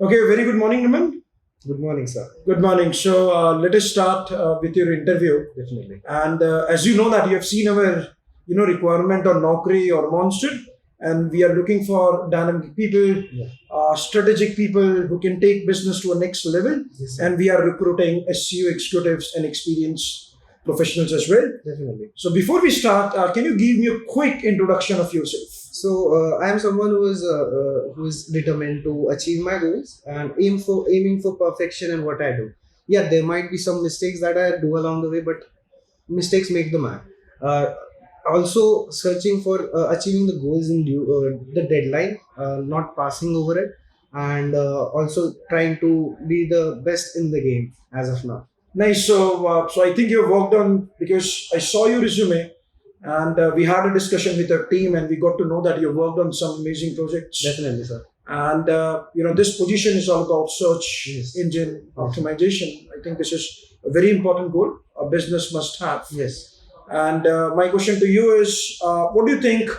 Okay, very good morning, Naman. Good morning, sir. Good morning. So let us start with your interview. Definitely. And as you know that you have seen our requirement on Naukri or Monster, and we are looking for dynamic people, strategic people who can take business to a next level. Yes, And we are recruiting SEO executives and experienced professionals as well. Definitely. So before we start, can you give me a quick introduction of yourself? So I am someone who is determined to achieve my goals and aiming for perfection in what I do. Yeah, there might be some mistakes that I do along the way, but mistakes make the man. Also searching for achieving the goals in the deadline, not passing over it, and also trying to be the best in the game as of now. Nice. So I think you've worked on, because I saw your resume, and we had a discussion with our team, and we got to know that you worked on some amazing projects. Definitely, sir. And this position is all about search Yes. engine optimization. I think this is a very important goal a business must have. Yes. And my question to you is, what do you think?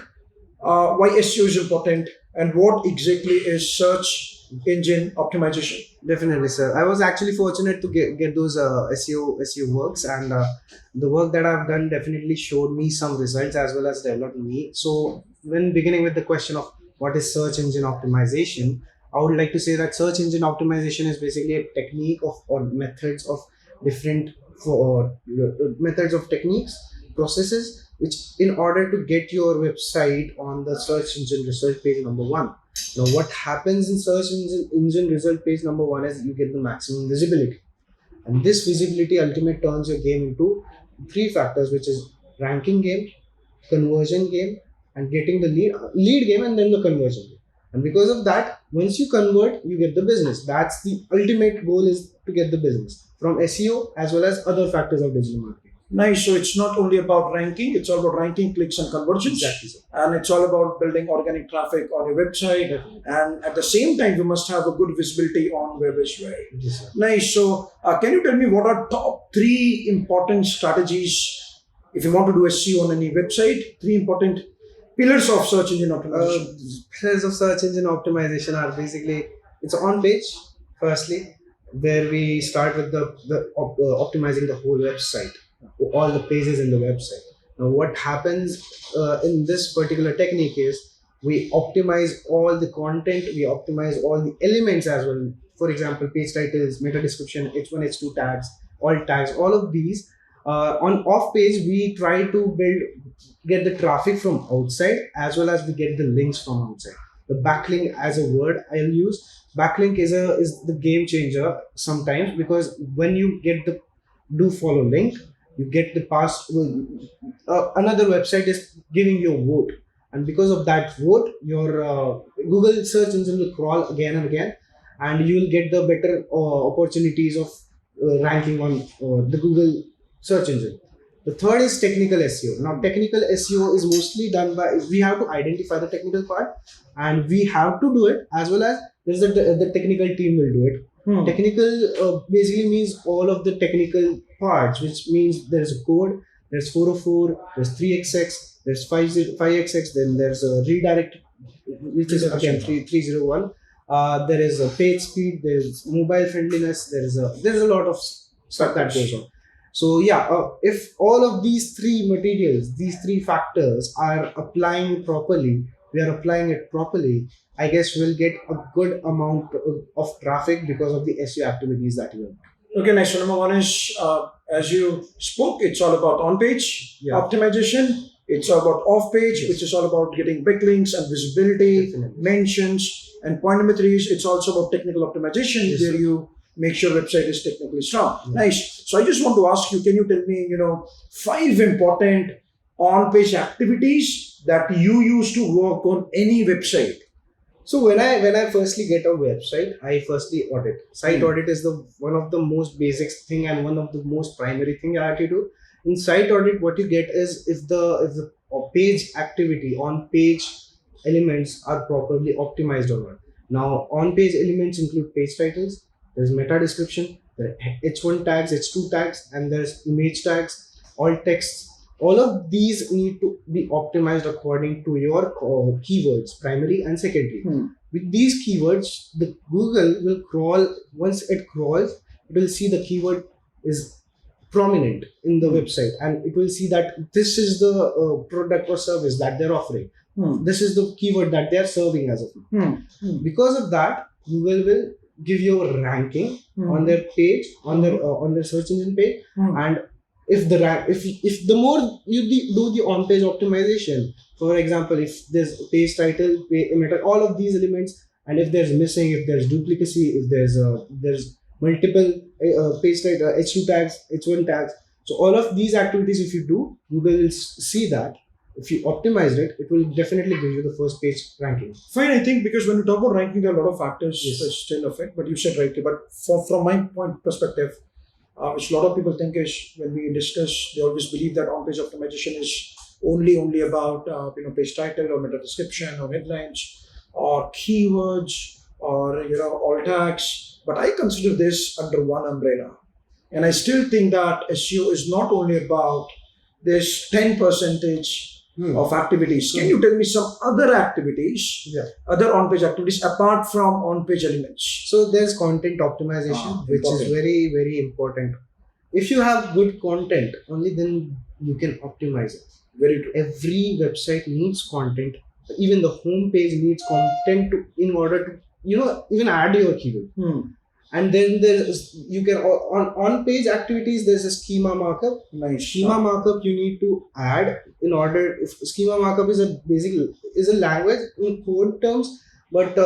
Why SEO is important, and what exactly is search engine optimization? Definitely, sir. I was actually fortunate to get those SEO works, and the work that I've done definitely showed me some results as well as developed me. So, when beginning with the question of what is search engine optimization, I would like to say that search engine optimization is basically a technique of or methods of different methods of techniques, processes, which in order to get your website on the search engine result page number one. Now, what happens in search engine result page number one is you get the maximum visibility, and this visibility ultimately turns your game into three factors, which is ranking game, conversion game, and getting the lead game, and then the conversion game. And because of that, once you convert, you get the business. That's the ultimate goal, is to get the business from SEO as well as other factors of digital marketing. Nice. So it's not only about ranking; it's all about ranking, clicks, and conversions. Exactly, sir. And it's all about building organic traffic on your website. Definitely. And at the same time, you must have a good visibility on web as well. Yes, sir. Nice. So can you tell me what are top 3 important strategies if you want to do SEO on any website? 3 important pillars of search engine optimization. Pillars of search engine optimization are basically, it's on page firstly, where we start with the optimizing the whole website, all the pages in the website. Now, what happens in this particular technique is we optimize all the content, we optimize all the elements as well. For example, page titles, meta description, H1, H2 tags, alt tags, all of these. On off page, we try to get the traffic from outside as well as we get the links from outside. The backlink as a word I'll use. Backlink is the game changer sometimes, because when you get the do follow link, you get the past. Another website is giving you a vote, and because of that vote, your Google search engine will crawl again and again, and you will get the better opportunities of ranking on the Google search engine. The third is technical SEO. Now, technical SEO is mostly done by, we have to identify the technical part, and we have to do it, as well as there's the technical team will do it. Technical basically means all of the technical parts, which means there's a code, there's 404, there's 3xx, there's 5xx, then there's a redirect, which is again 301. There is a page speed, there's mobile friendliness, there's a lot of stuff that goes on. So yeah, if all of these three materials, these three factors are applying properly, we are applying it properly, I guess we'll get a good amount of traffic because of the SEO activities that we have. Okay, nice. So number 1 is, as you spoke, it's all about on-page optimization. It's all about off-page, which is all about getting backlinks and visibility, mentions. And point number 3 is, it's also about technical optimization, where you make sure website is technically strong. Nice. So I just want to ask you, can you tell me, 5 important on-page activities that you use to work on any website? So when I firstly get a website, I firstly audit. Site audit is one of the most basic thing and one of the most primary thing I have to do. In site audit, what you get is if the page activity, on page elements are properly optimized or not. Now, on page elements include page titles, there's meta description, there are H1 tags, H2 tags, and there's image tags, alt text. All of these need to be optimized according to your keywords, primary and secondary. With these keywords, the Google will crawl. Once it crawls, it will see the keyword is prominent in the website, and it will see that this is the product or service that they're offering. This is the keyword that they're serving as of now. Because of that, Google will give you a ranking on their page, on their search engine page, and if the more you do the on-page optimization, for example, if there's page title, meta, all of these elements, and if there's missing, if there's duplicacy, if there's multiple page title, H2 tags, H1 tags, so all of these activities, if you do, Google will see that. If you optimized it, it will definitely give you the first page ranking. Fine, I think, because when you talk about ranking, there are a lot of factors that still affect, but you said rightly. But from my point perspective, which a lot of people think is, when we discuss, they always believe that on-page optimization is only about page title or meta description or headlines or keywords or alt tags. But I consider this under one umbrella, and I still think that SEO is not only about this 10% of activities. Can you tell me some other activities, other on-page activities apart from on-page elements? So there's content optimization, which is very, very important. If you have good content, only then you can optimize it. Very true. Every website needs content. Even the home page needs content in order to even add your keyword. And then you can on page activities, there's a schema markup. Nice. Schema markup you need to add in order. If schema markup is a language in code terms, but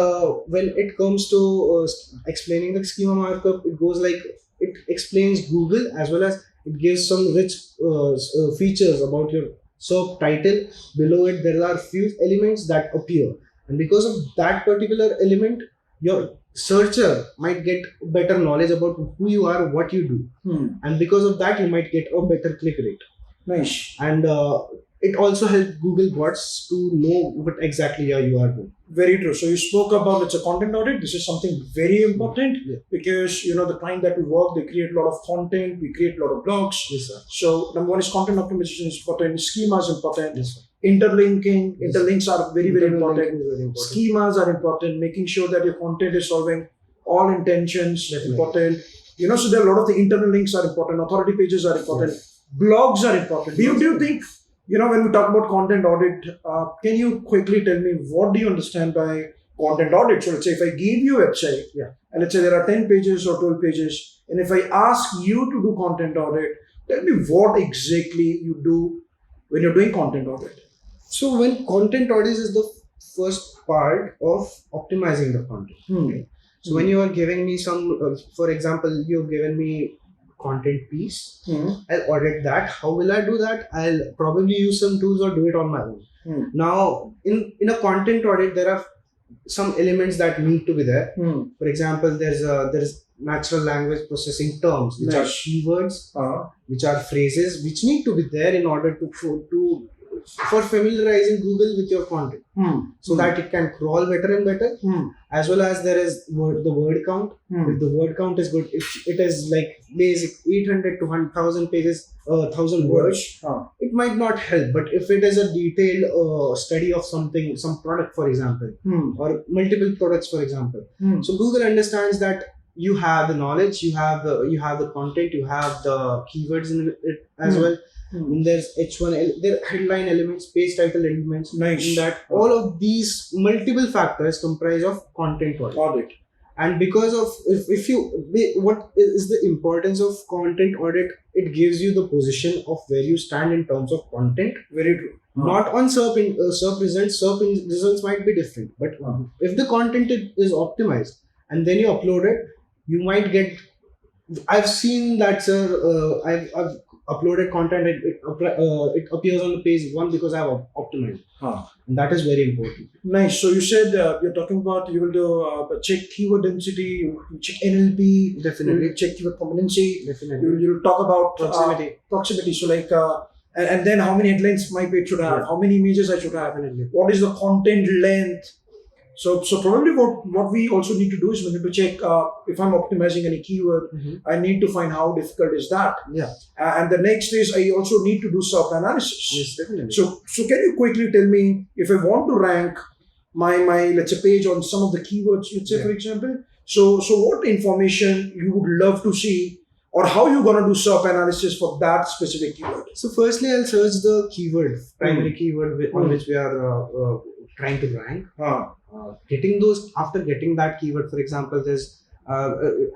when it comes to explaining the schema markup, it goes like, it explains Google as well as it gives some rich features about your SERP title. Below it, there are few elements that appear, and because of that particular element, your searcher might get better knowledge about who you are, what you do, and because of that, you might get a better click rate. Nice. And it also helps Google bots to know what exactly you are doing. Very true. So you spoke about it's a content audit. This is something very important because the client that we work, they create a lot of content. We create a lot of blogs. Yes, sir. So number one is content optimization is important. Schema is important. Yes, sir. Interlinking, interlinks are very, very important. Very important. Schemas are important. Making sure that your content is solving all intentions important. So there are a lot of the internal links are important. Authority pages are important. Blogs are important. Do you think, when we talk about content audit, can you quickly tell me what do you understand by content audit? So let's say if I give you a website, and let's say there are 10 pages or 12 pages, and if I ask you to do content audit, tell me what exactly you do when you're doing content audit. So when content audit is the first part of optimizing the content. Okay? So when you are giving me some, for example, you've given me content piece, I'll audit that. How will I do that? I'll probably use some tools or do it on my own. Now, in a content audit, there are some elements that need to be there. For example, there's natural language processing terms, which are keywords, which are phrases, which need to be there in order for familiarizing Google with your content, so that it can crawl better and better. As well as there is the word count. If the word count is good, if it is like basic 800 to 1,000 pages, 1,000 words, it might not help. But if it is a detailed study of something, some product, for example, or multiple products, for example, so Google understands that you have the knowledge, you have the content, you have the keywords in it as well. And there's H1, there are headline elements, page title elements. Nice. In that all of these multiple factors comprise of content audit. And because of what is the importance of content audit? It gives you the position of where you stand in terms of content. Very true. Not on SERP results. SERP results might be different, but if the content is optimized and then you upload it, you might get. I've seen that, sir. I've uploaded content, it appears on the page 1 because I have optimized. And that is very important. Nice. So you said you're talking about you will do check keyword density, you will check NLP, definitely. You will check keyword competency, definitely. You will talk about proximity. So like and then how many headlines my page should have, how many images I should have, definitely. What is the content length. So probably what we also need to do is we need to check if I'm optimizing any keyword, I need to find how difficult is that. And the next is I also need to do SERP analysis. Yes, definitely. So can you quickly tell me if I want to rank my let's say page on some of the keywords, let's say for example. So what information you would love to see, or how you gonna do SERP analysis for that specific keyword? So firstly, I'll search the keyword, primary keyword on which we are trying to rank. Getting those, after getting that keyword, for example, there's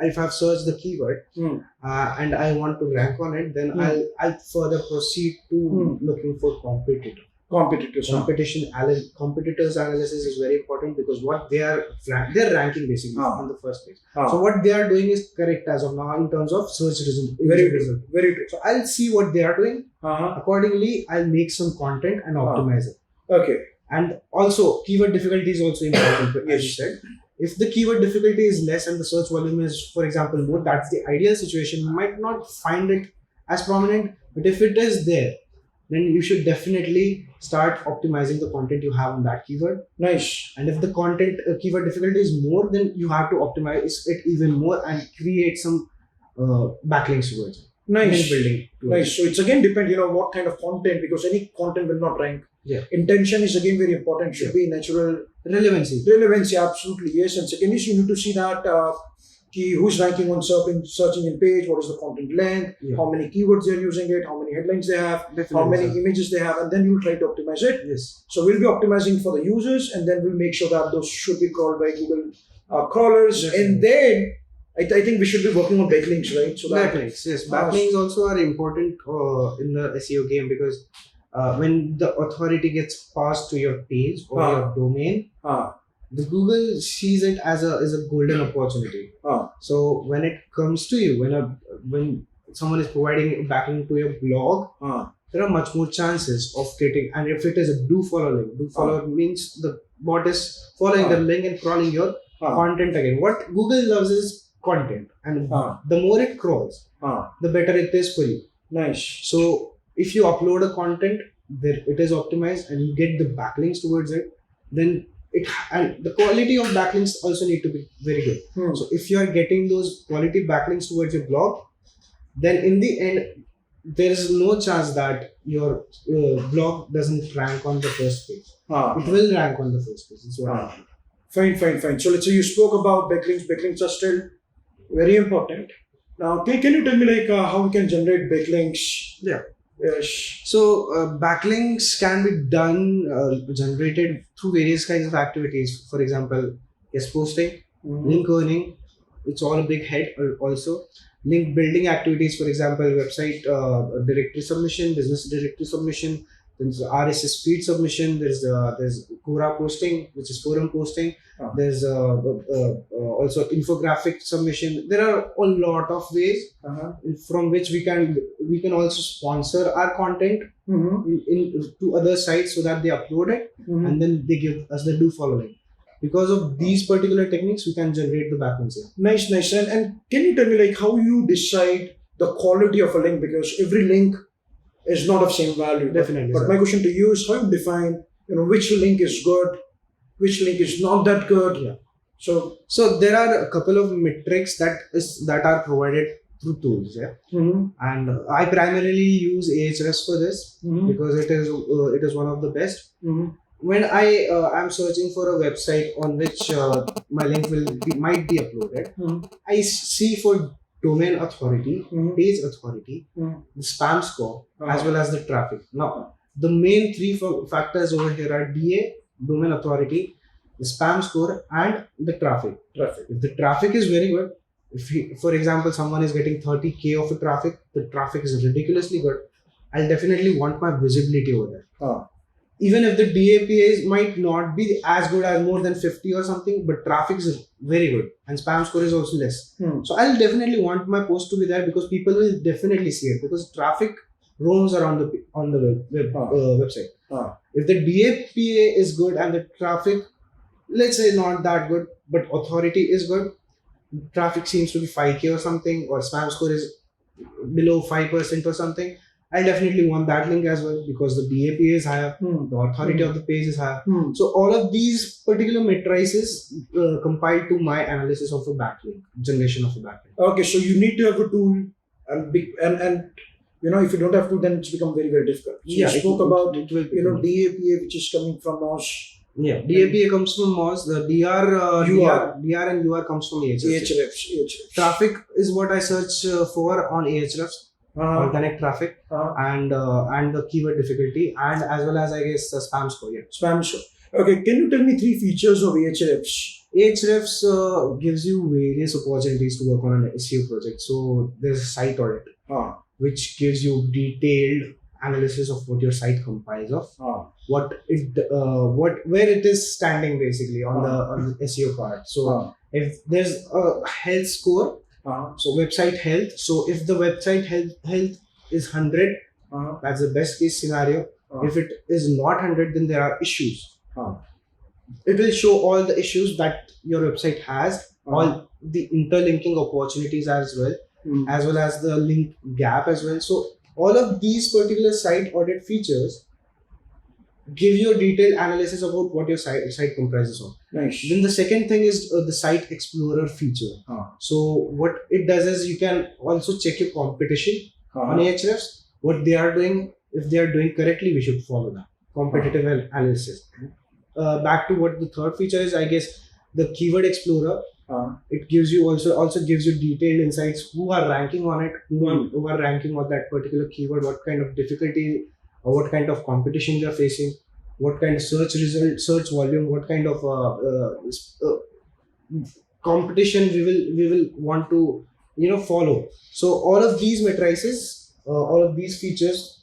if I've searched the keyword and I want to rank on it, then I'll further proceed to looking for competitors. Competitors analysis is very important, because what they're ranking basically on the first page. So what they are doing is correct as of now in terms of search result. Very true. So I'll see what they are doing. Accordingly, I'll make some content and optimize it. Okay. And also, keyword difficulty is also important. As you said, if the keyword difficulty is less and the search volume is, for example, more, that's the ideal situation. You might not find it as prominent, but if it is there, then you should definitely start optimizing the content you have on that keyword. Nice. And if the content keyword difficulty is more, then you have to optimize it even more and create some backlinks towards it. Nice. Building. Nice. So it's again depend, what kind of content, because any content will not rank. Yeah. Intention is again very important. Should be natural. Relevancy, absolutely, yes. And second is you need to see that who's ranking on search engine page, what is the content length, how many keywords they're using it, how many headlines they have, how many images they have, and then you'll try to optimize it. Yes. So we'll be optimizing for the users, and then we'll make sure that those should be crawled by Google crawlers. And then I think we should be working on backlinks, right? So backlinks, yes. Backlinks also are important in the SEO game, because when the authority gets passed to your page or your domain, the Google sees it as a golden opportunity. So when it comes to you, when someone is providing backlink to your blog, there are much more chances of getting. And if it is a do follow link, means the bot is following the link and crawling your content again. What Google loves is content, and the more it crawls, the better it is for you. Nice. So if you upload a content, it is optimized and you get the backlinks towards it, then and the quality of backlinks also need to be very good. So if you are getting those quality backlinks towards your blog, then in the end, there is no chance that your blog doesn't rank on the first page. It will rank on the first page. That's what I mean. Fine. So let's say you spoke about backlinks. Backlinks are still very important. Now, can you tell me how we can generate backlinks? Yeah. Yes. So backlinks can be done, generated through various kinds of activities. For example, guest posting, link earning. It's all a big head. Also, link building activities. For example, website directory submission, business directory submission. There's RSS feed submission. There's Quora posting, which is forum posting. There's also infographic submission. There are a lot of ways from which we can also sponsor our content to other sites so that they upload it and then they give us the do following. Because of these particular techniques, we can generate the backlinks here. Nice. And can you tell me how you decide the quality of a link? Because every link is not of same value. Definitely. But my question to you is how you define, which link is good, which link is not that good. Yeah. So there are a couple of metrics that are provided through tools. Yeah. And I primarily use Ahrefs for this because it is one of the best. When I am searching for a website on which my link might be uploaded, I see for domain authority, page authority, the spam score, as well as the traffic. Now, the main three factors over here are DA, domain authority, the spam score, and the traffic. If the traffic is very good, for example, someone is getting 30K of the traffic is ridiculously good, I'll definitely want my visibility over there. Even if the DAPA might not be as good as more than 50 or something, but traffic is very good and spam score is also less. So I'll definitely want my post to be there because people will definitely see it because traffic roams around the website. If the DAPA is good and the traffic, let's say not that good, but authority is good, traffic seems to be 5K or something, or spam score is below 5% or something, I definitely want that link as well because the DAPA is higher, the authority of the page is higher. So all of these particular matrices compile to my analysis of a backlink, generation of a backlink. Okay, so you need to have a tool, and if you don't have to, then it's become very, very difficult. So you spoke about DAPA, which is coming from us. Yeah, DAPA comes from MOS. The DR and UR comes from Ahrefs. Ahrefs. Traffic is what I search for on Ahrefs. Organic traffic and the keyword difficulty, and as well as I guess the spam score. Yeah, spam score. Okay, can you tell me 3 features of Ahrefs? Ahrefs gives you various opportunities to work on an SEO project. So there's a site audit, which gives you detailed analysis of what your site comprises of, where it is standing basically on the SEO part. So if there's a health score, so website health. So if the website health is 100, that's the best case scenario. If it is not 100, then there are issues. It will show all the issues that your website has, all the interlinking opportunities as well as the link gap as well. So all of these particular site audit features give you a detailed analysis about what your site comprises of. Nice. Then the second thing is the site explorer feature. So what it does is you can also check your competition on Ahrefs, what they are doing. If they are doing correctly, we should follow that competitive analysis. Back to what the third feature is, I guess the keyword explorer. It gives you also gives you detailed insights, who are ranking on it, who are ranking on that particular keyword, what kind of difficulty or what kind of competition they are facing, what kind of search volume, what kind of competition we will want to follow. So all of these matrices, all of these features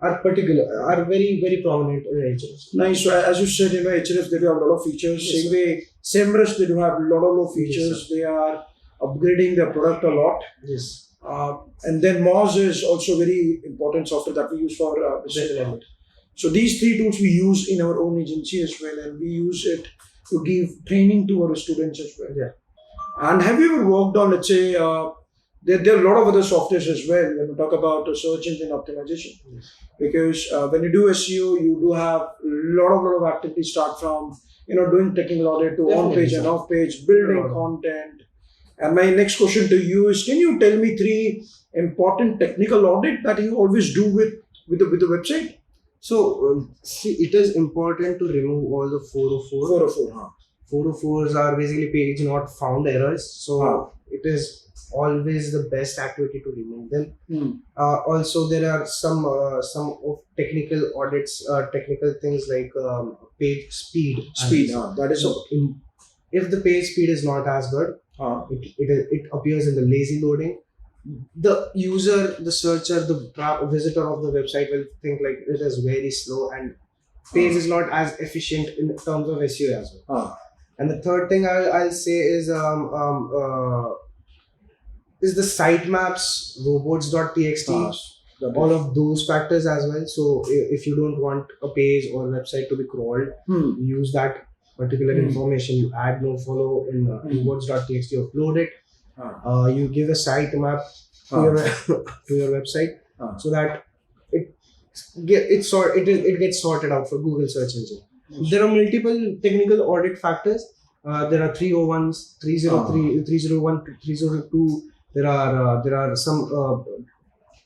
are very, very prominent in Ahrefs. Nice. So as you said, Ahrefs, they do have a lot of features. Yes, same way, SEMrush, they do have a lot of features. Yes, they are upgrading their product a lot. Yes. And then Moz is also very important software that we use for business. So these 3 tools we use in our own agency as well, and we use it to give training to our students as well. Yeah. And have you ever worked on, let's say, there are a lot of other softwares as well when we talk about search engine optimization. Yes. Because when you do SEO, you do have a lot of activities start from doing technical audit to on page and off page, building content. And my next question to you is, can you tell me 3 important technical audit that you always do with the website? So see, it is important to remove all the 404. 404s are basically page not found errors. So it is always the best activity to remove them. Also, there are some of technical audits, technical things like page speed. That is so. If the page speed is not as good, it appears in the lazy loading. The user, the searcher, the visitor of the website will think like it is very slow and page is not as efficient in terms of SEO as well. And the third thing I'll say is the sitemaps, robots.txt, all of those factors as well. So if you don't want a page or website to be crawled, use that particular information. You add no follow in robots.txt, you upload it. You give a sitemap to your website so that it gets sorted out for Google search engine. There are multiple technical audit factors. There are 301s, 303, 301, 302. There are some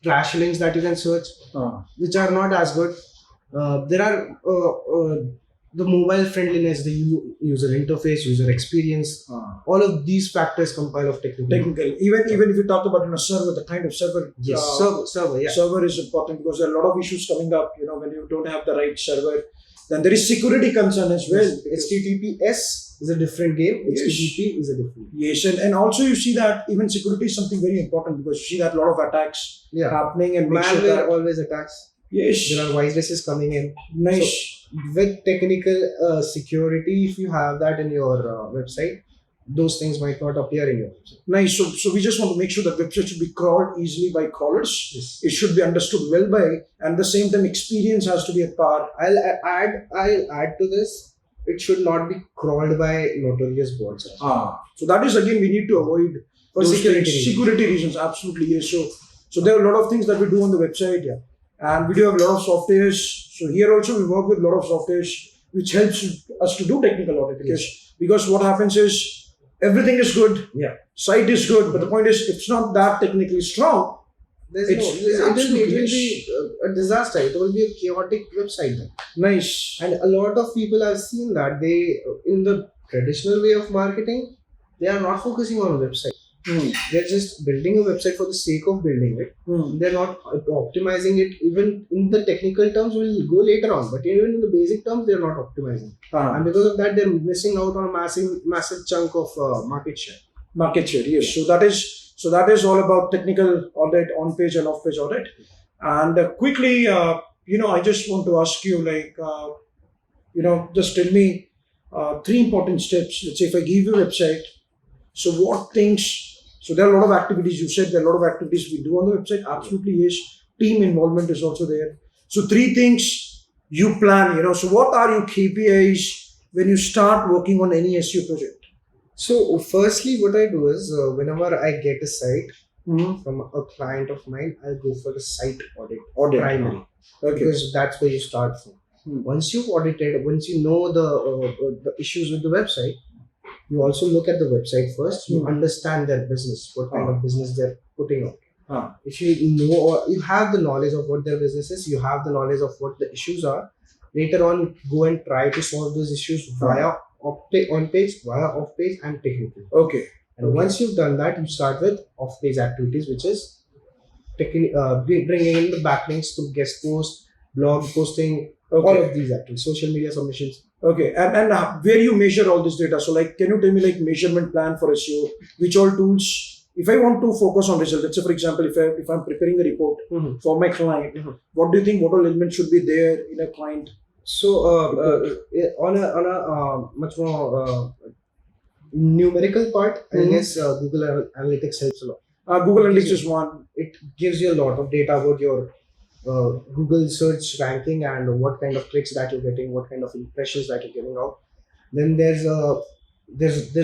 trash links that you can search, which are not as good. There are the mobile friendliness, the user interface, user experience. All of these factors compile of technical. Even if you talk about server, the kind of server. Yes, server. Yeah. Server is important because there are a lot of issues coming up. When you don't have the right server, then there is security concern as well. HTTPS is a different game. Yes. HTTP is a different game. Yes, and also you see that even security is something very important because you see that a lot of attacks happening and malware always attacks. Yes. There are viruses coming in. Nice. So with technical security, if you have that in your website, those things might not appear in your website. Nice. So we just want to make sure that website should be crawled easily by crawlers. Yes. It should be understood well by, and at the same time, experience has to be at par. I'll add to this. It should not be crawled by notorious bots. So that is again we need to avoid for security reasons. Absolutely, yes. So there are a lot of things that we do on the website, and we do have a lot of softwares. So here also we work with a lot of softwares which helps us to do technical audit because what happens is everything is good, site is good, but the point is if it's not that technically strong, it will be a disaster. It will be a chaotic website then. Nice. And a lot of people have seen that they, in the traditional way of marketing, they are not focusing on a website. They're just building a website for the sake of building it. They're not optimizing it. Even in the technical terms, we'll go later on. But even in the basic terms, they're not optimizing. And because of that, they're missing out on a massive chunk of market share. Market share, yes. So that is all about technical audit, on-page and off-page audit. And quickly, I just want to ask you, just tell me 3 important steps. Let's say if I give you a website, so what things? So there are a lot of activities. You said there are a lot of activities we do on the website. Absolutely, yes. Team involvement is also there. So 3 things you plan. So what are your KPIs when you start working on any SEO project? So firstly, what I do is whenever I get a site from a client of mine, I'll go for the site audit. Primary. Okay. Because that's where you start from. Once you've audited, once you know the issues with the website, you also look at the website first. You understand their business, what kind of business they're putting out. If you know or you have the knowledge of what their business is, you have the knowledge of what the issues are. Later on, go and try to solve those issues via on-page, via off-page, and technical. Okay. And once you've done that, you start with off-page activities, which is bringing in the backlinks to guest posts, blog posting, all of these activities, social media submissions. Okay, and where you measure all this data? So can you tell me measurement plan for SEO? Which all tools? If I want to focus on results, let's say for example, if I'm preparing a report for my client, what do you think? What all elements should be there in a client? So on a much more numerical part, I guess Google Analytics helps a lot. Google Analytics is one. It gives you a lot of data about your Google search ranking and what kind of clicks that you're getting, what kind of impressions that you're getting out. Then there's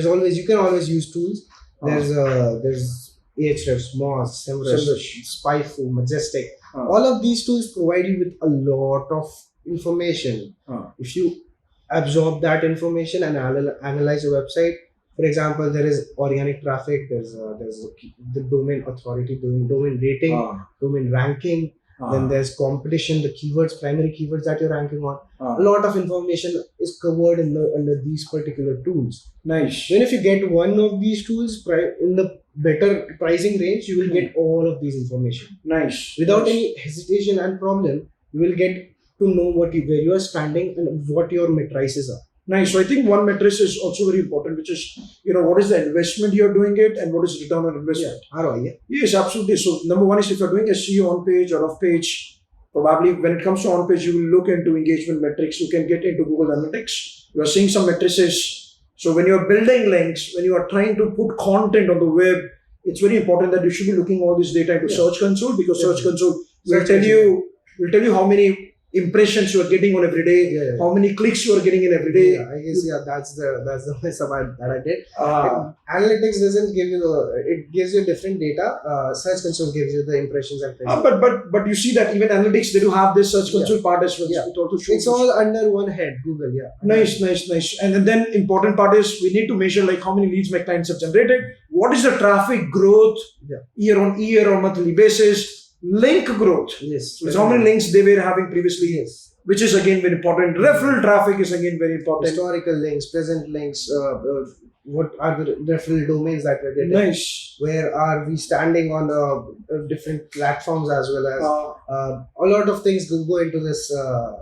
always, you can always use tools. There's Ahrefs, Moz, SEMrush, Spyfu, Majestic. All of these tools provide you with a lot of information. If you absorb that information and analyze your website, for example, there is organic traffic, there's the domain authority, domain rating, domain ranking. Then there's competition, the keywords, primary keywords that you're ranking on. A lot of information is covered under these particular tools. Nice. Then if you get one of these tools in the better pricing range, you will get all of these information. Nice. Without any hesitation and problem, you will get to know where you are standing and what your matrices are. Nice. So I think one matrix is also very important, which is, what is the investment you're doing it and what is return on investment. ROI. Yes, absolutely. So number one is if you're doing SEO on page or off page, probably when it comes to on page, you will look into engagement metrics. You can get into Google Analytics. You are seeing some matrices. So when you're building links, when you are trying to put content on the web, it's very important that you should be looking all this data into Search Console, because Search Console will tell you how many impressions you are getting on every day, how many clicks you are getting in every day. I guess that's the mess up that I did. Analytics doesn't give you it gives you different data. Search Console gives you the impressions and but you see that even analytics, they do have this Search Console part as well. It also shows it's all under one head, Google. Nice. And then important part is we need to measure how many leads my clients have generated. What is the traffic growth year on year or monthly basis? Link growth. Yes. So how many links they were having previously. Yes. Which is again very important. Referral traffic is again very important. Historical links, present links, what are the referral domains that we're getting? Nice. Where are we standing on different platforms as well as a lot of things go into this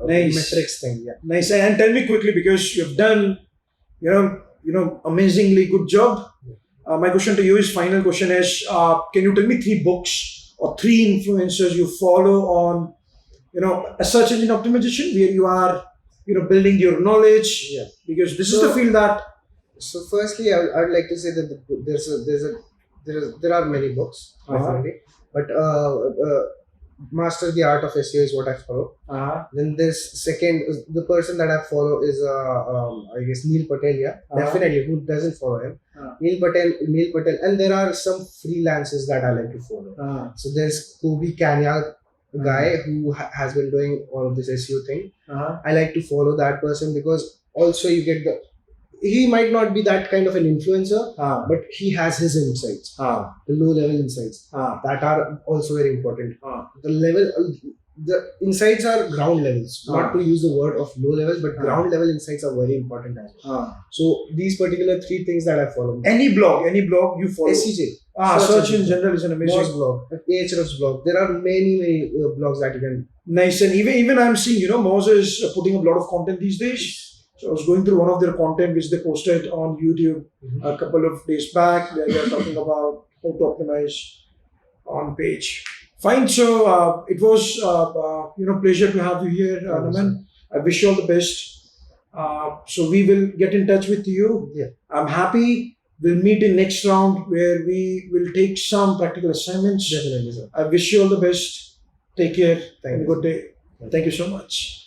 metrics thing. Nice. And tell me quickly, because you've done amazingly good job. My question to you is, final question is, can you tell me 3 books or 3 influencers you follow on, a search engine optimization, where you are, building your knowledge? Because this is the field that. So firstly, I would like to say that there are many books, definitely, but Master the Art of SEO is what I follow. Then there's the person that I follow is I guess Neil Patel. Definitely, who doesn't follow him? Neil Patel, and there are some freelancers that I like to follow. So there's Kobi Kanyal, a guy who has been doing all of this SEO thing. I like to follow that person because also you get he might not be that kind of an influencer, Ah. but he has his insights, Ah. the low level insights Ah. that are also very important. Ah. The insights are ground levels, not Ah. to use the word of low levels, but Ah. ground level insights are very important as well. Ah. So these particular 3 things that I follow. Any blog you follow. SEJ. Search in general is an amazing Moz blog, Ahrefs blog. There are many blogs that you can. Nice. And even I'm seeing, Moz is putting up a lot of content these days. So I was going through one of their content which they posted on YouTube a couple of days back, where they're talking about how to optimize on page. Fine. So it was pleasure to have you here, Naman. I wish you all the best. So we will get in touch with you. Yeah. I'm happy. We'll meet in next round where we will take some practical assignments. Definitely, sir. I wish you all the best. Take care. Thank you. Good day. Thank you so much.